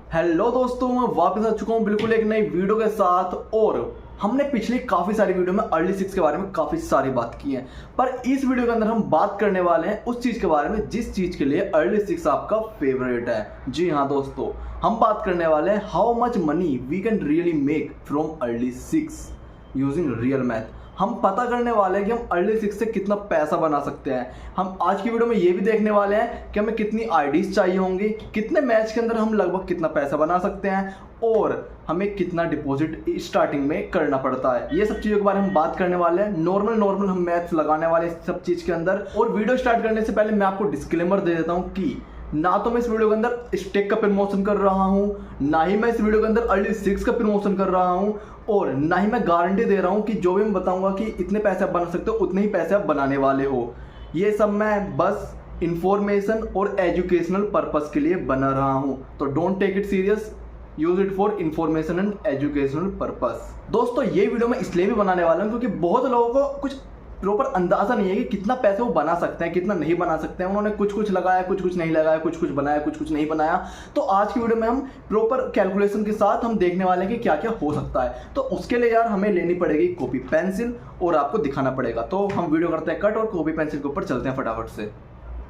Hello दोस्तों, मैं वापस आ चुका हूं बिल्कुल एक नई वीडियो के साथ। और हमने पिछली काफ़ी सारी वीडियो में अर्ली सिक्स के बारे में काफ़ी सारी बात की है, पर इस वीडियो के अंदर हम बात करने वाले हैं उस चीज़ के बारे में जिस चीज़ के लिए अर्ली सिक्स आपका फेवरेट है। जी हाँ दोस्तों, हम बात करने वाले हैं how much money we can really make from early six using real math. हम पता करने वाले हैं कि हम अर्ली सिक्स से कितना पैसा बना सकते हैं। हम आज की वीडियो में ये भी देखने वाले हैं कि हमें कितनी आईडीज चाहिए होंगी, कितने मैच के अंदर हम लगभग कितना पैसा बना सकते हैं और हमें कितना डिपॉजिट स्टार्टिंग में करना पड़ता है। ये सब चीज़ों के बारे में हम बात करने वाले हैं। नॉर्मल हम मैथ्स लगाने वाले हैं इस सब चीज़ के अंदर। और वीडियो स्टार्ट करने से पहले मैं आपको डिस्क्लेमर दे देता हूँ कि ना तो मैं इस वीडियो के अंदर स्टेक का प्रमोशन कर रहा हूँ, ना ही मैं इस वीडियो के अंदर अर्ली सिक्स का प्रमोशन कर रहा हूँ, और ना ही मैं गारंटी दे रहा हूँ कि जो भी मैं बताऊंगा कि इतने पैसे आप बना सकते हो उतने ही पैसे आप बनाने वाले हो। ये सब मैं बस इंफॉर्मेशन और एजुकेशनल पर्पस के लिए बना रहा हूँ, तो don't take it serious, use it for information and educational purpose. दोस्तों ये वीडियो मैं इसलिए भी बनाने वाला हूँ क्योंकि बहुत लोगों को कुछ प्रॉपर अंदाजा नहीं है कि कितना पैसे वो बना सकते हैं, कितना नहीं बना सकते हैं। उन्होंने कुछ लगाया, कुछ नहीं लगाया, कुछ बनाया, कुछ नहीं बनाया। तो आज की वीडियो में हम प्रॉपर कैलकुलेशन के साथ हम देखने वाले हैं कि क्या क्या हो सकता है। तो उसके लिए यार हमें लेनी पड़ेगी कॉपी पेंसिल और आपको दिखाना पड़ेगा। तो हम वीडियो करते हैं कट और कॉपी पेंसिल के ऊपर चलते हैं फटाफट से।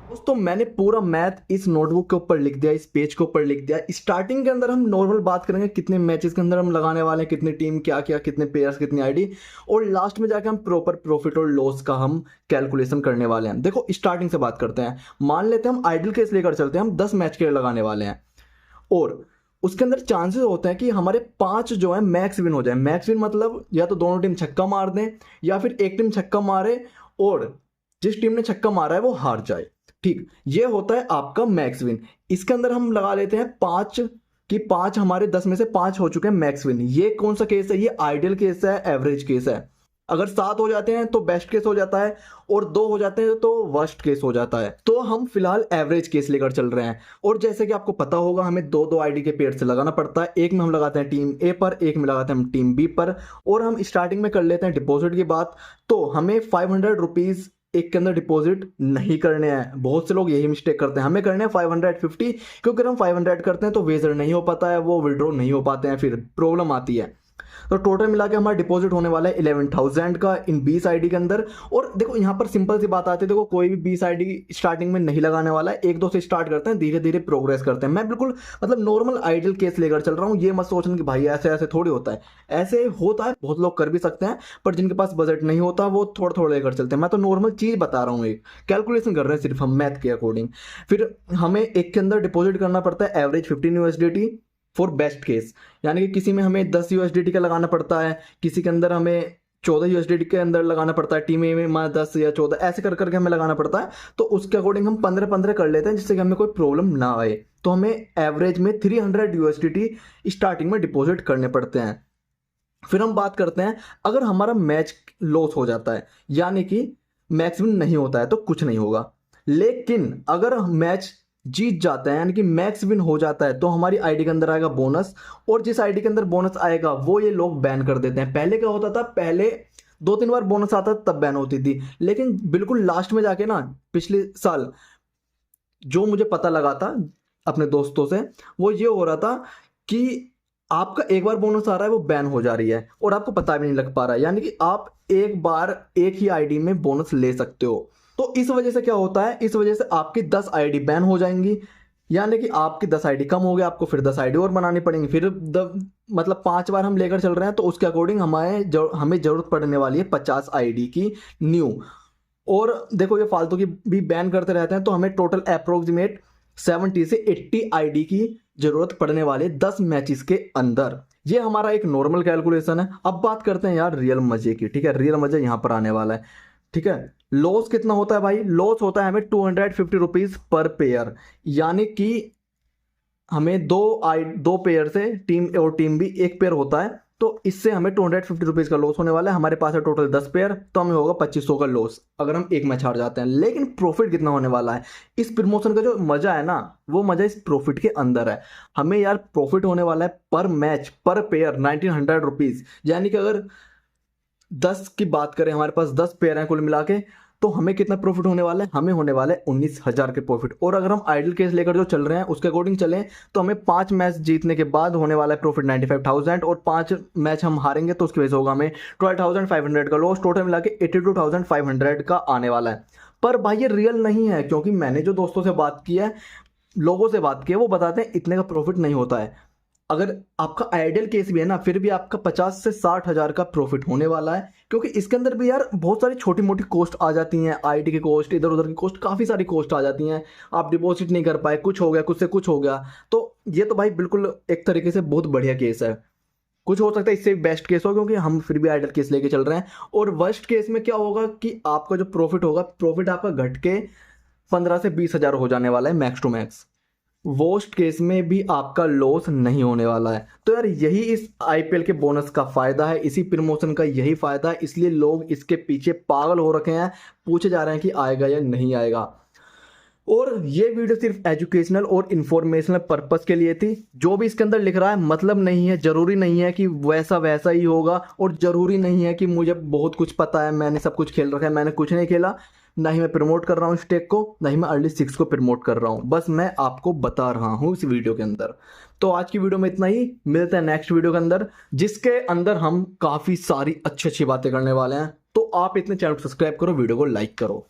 दोस्तों मैंने पूरा मैथ इस नोटबुक के ऊपर लिख दिया, इस पेज के ऊपर लिख दिया। स्टार्टिंग के अंदर हम नॉर्मल बात करेंगे कितने मैचेस के अंदर हम लगाने वाले हैं, कितनी टीम, क्या क्या, कितने प्लेयर्स, कितनी आईडी, और लास्ट में जाके हम प्रॉपर प्रॉफिट और लॉस का हम कैलकुलेशन करने वाले हैं। देखो स्टार्टिंग से बात करते हैं। मान लेते हैं हम आइडल केस लेकर चलते हैं, हम 10 मैच के लिए लगाने वाले हैं और उसके अंदर चांसेस होते हैं कि हमारे 5 जो है मैक्स विन हो जाए। मैक्स विन मतलब या तो दोनों टीम छक्का मार दें या फिर एक टीम छक्का मारे और जिस टीम ने छक्का मारा है वो हार जाए। ठीक, ये होता है आपका मैक्स विन। इसके अंदर हम लगा लेते हैं 5 कि 5 हमारे 10 में से 5 हो चुके हैं मैक्स विन। ये कौन सा केस है? ये आइडियल केस है, एवरेज केस है। अगर 7 हो जाते हैं तो बेस्ट केस हो जाता है और 2 हो जाते हैं तो वर्स्ट केस हो जाता है। तो हम फिलहाल एवरेज केस लेकर चल रहे हैं। और जैसे कि आपको पता होगा हमें दो आईडी के पेयर से लगाना पड़ता है। एक में हम लगाते हैं टीम ए पर, एक में लगाते हैं हम टीम बी पर। और हम स्टार्टिंग में कर लेते हैं डिपॉजिट की बात। तो हमें 500 रुपीज एक के अंदर डिपॉजिट नहीं करने हैं। बहुत से लोग यही मिस्टेक करते हैं। हमें करने हैं 550, क्योंकि हम 500 करते हैं तो वेजर नहीं हो पाता है, वो विड्रॉ नहीं हो पाते हैं, फिर प्रॉब्लम आती है। तो टोटल मिला के हमारा डिपॉजिट होने वाला है 11,000 का इन 20 आईडी के अंदर। और देखो यहाँ पर सिंपल सी बात आती है, देखो कोई भी 20 आईडी स्टार्टिंग में नहीं लगाने वाला है। 1-2 से स्टार्ट करते हैं, धीरे धीरे प्रोग्रेस करते हैं। मैं बिल्कुल मतलब नॉर्मल आइडियल केस लेकर चल रहा हूँ। ये मत सोचना कि भाई ऐसे ऐसे थोड़ी होता है। ऐसे होता है, बहुत लोग कर भी सकते हैं, पर जिनके पास बजट नहीं होता वो थोड़ा थोड़ा लेकर चलते हैं। मैं तो नॉर्मल चीज़ बता रहा हूँ, एक कैलकुलेशन कर रहे हैं सिर्फ हम मैथ के अकॉर्डिंग। फिर हमें एक के अंदर डिपॉजिट करना पड़ता है average 15 USDT for best case, यानी कि किसी में हमें 10 USDT का लगाना पड़ता है, किसी के अंदर हमें 14 USDT के अंदर लगाना पड़ता है, टीम ए में 10 या 14 ऐसे कर करके हमें लगाना पड़ता है। तो उसके अकॉर्डिंग हम 15-15 कर लेते हैं जिससे कि हमें कोई प्रॉब्लम ना आए। तो हमें एवरेज में 300 USDT स्टार्टिंग में डिपॉजिट करने पड़ते हैं। फिर हम बात करते हैं अगर हमारा मैच लॉस हो जाता है, यानी कि मैक्सिमम नहीं होता है, तो कुछ नहीं होगा। लेकिन अगर मैच जीत जाता है यानी कि मैक्स विन हो जाता है तो हमारी आईडी के अंदर आएगा बोनस। और जिस आईडी के अंदर बोनस आएगा वो ये लोग बैन कर देते हैं। पहले क्या होता था, पहले 2-3 बार बोनस आता था तब बैन होती थी, लेकिन बिल्कुल लास्ट में जाके ना पिछले साल जो मुझे पता लगा था अपने दोस्तों से, वो ये हो रहा था कि आपका एक बार बोनस आ रहा है वो बैन हो जा रही है और आपको पता भी नहीं लग पा रहा है। यानी कि आप एक बार एक ही आईडी में बोनस ले सकते हो। तो इस वजह से क्या होता है, इस वजह से आपकी 10 आईडी बैन हो जाएंगी, यानी कि आपकी 10 आईडी कम हो गया, आपको फिर 10 आईडी और बनानी पड़ेंगी। फिर मतलब 5 बार हम लेकर चल रहे हैं तो उसके अकॉर्डिंग हमें जरूरत पड़ने वाली है 50 आईडी की न्यू। और देखो ये फालतू की भी बैन करते रहते हैं, तो हमें टोटल अप्रोक्सीमेट 70 से 80 आईडी की जरूरत पड़ने वाले 10 मैचेस के अंदर। ये हमारा एक नॉर्मल कैलकुलेशन है। अब बात करते हैं यार रियल मजे की। ठीक है, रियल मजा यहाँ पर आने वाला है। ठीक है, लॉस कितना होता है भाई? लॉस होता है हमें 250 रुपीज पर पेयर, यानी कि हमें दो पेयर से टीम ए और टीम बी एक पेयर होता है, तो इससे हमें 250 रुपीज का लॉस होने वाला है। हमारे पास है टोटल 10 पेयर, तो हमें होगा 2500 का लॉस अगर हम एक मैच हार जाते हैं। लेकिन प्रॉफिट कितना होने वाला है? इस प्रमोशन का जो मजा है ना, वो मजा इस प्रॉफिट के अंदर है। हमें यार प्रॉफिट होने वाला है पर मैच पर पेयर 1900 रुपीज, यानी कि अगर 10 की बात करें, हमारे पास 10 पेयर हैं कुल मिला के, तो हमें कितना प्रॉफिट होने वाला है, हमें होने वाला है 19,000 के प्रॉफिट। और अगर हम आइडल केस लेकर जो चल रहे हैं उसके अकॉर्डिंग चलें तो हमें 5 मैच जीतने के बाद होने वाला है प्रॉफिट 95,000, और 5 मैच हम हारेंगे तो उसकी वजह से होगा हमें 12,500 का लॉस। टोटल मिला के 82,500 का आने वाला है। पर भाई ये रियल नहीं है, क्योंकि मैंने जो दोस्तों से बात की है, लोगों से बात की है, वो बताते हैं इतने का प्रॉफिट नहीं होता है। अगर आपका आइडियल केस भी है ना, फिर भी आपका 50 से 60,000 का प्रॉफिट होने वाला है, क्योंकि इसके अंदर भी यार बहुत सारी छोटी मोटी कॉस्ट आ जाती हैं, आईडी की कॉस्ट, इधर उधर की कॉस्ट, काफ़ी सारी कॉस्ट आ जाती हैं। आप डिपॉजिट नहीं कर पाए, कुछ हो गया, कुछ से कुछ हो गया, तो ये तो भाई बिल्कुल एक तरीके से बहुत बढ़िया केस है। कुछ हो सकता है इससे बेस्ट केस हो, क्योंकि हम फिर भी आइडल केस लेके चल रहे हैं। और वर्स्ट केस में क्या होगा कि आपका जो प्रॉफिट होगा, प्रॉफिट आपका घट के 15 से 20,000 हो जाने वाला है max to max. Worst case में भी आपका लॉस नहीं होने वाला है। तो यार यही इस आईपीएल के बोनस का फायदा है, इसी प्रमोशन का यही फायदा है, इसलिए लोग इसके पीछे पागल हो रखे हैं, पूछे जा रहे हैं कि आएगा या नहीं आएगा। और ये वीडियो सिर्फ एजुकेशनल और इन्फॉर्मेशनल पर्पस के लिए थी। जो भी इसके अंदर लिख रहा है मतलब नहीं है, जरूरी नहीं है कि वैसा वैसा ही होगा, और जरूरी नहीं है कि मुझे बहुत कुछ पता है, मैंने सब कुछ खेल रखा है। मैंने कुछ नहीं खेला, ना ही मैं प्रमोट कर रहा हूँ स्टेक को, ना ही मैं अर्ली 6 को प्रमोट कर रहा हूँ, बस मैं आपको बता रहा हूँ इस वीडियो के अंदर। तो आज की वीडियो में इतना ही, मिलते हैं नेक्स्ट वीडियो के अंदर, जिसके अंदर हम काफ़ी सारी अच्छी अच्छी बातें करने वाले हैं। तो आप इतने चैनल को सब्सक्राइब करो, वीडियो को लाइक करो।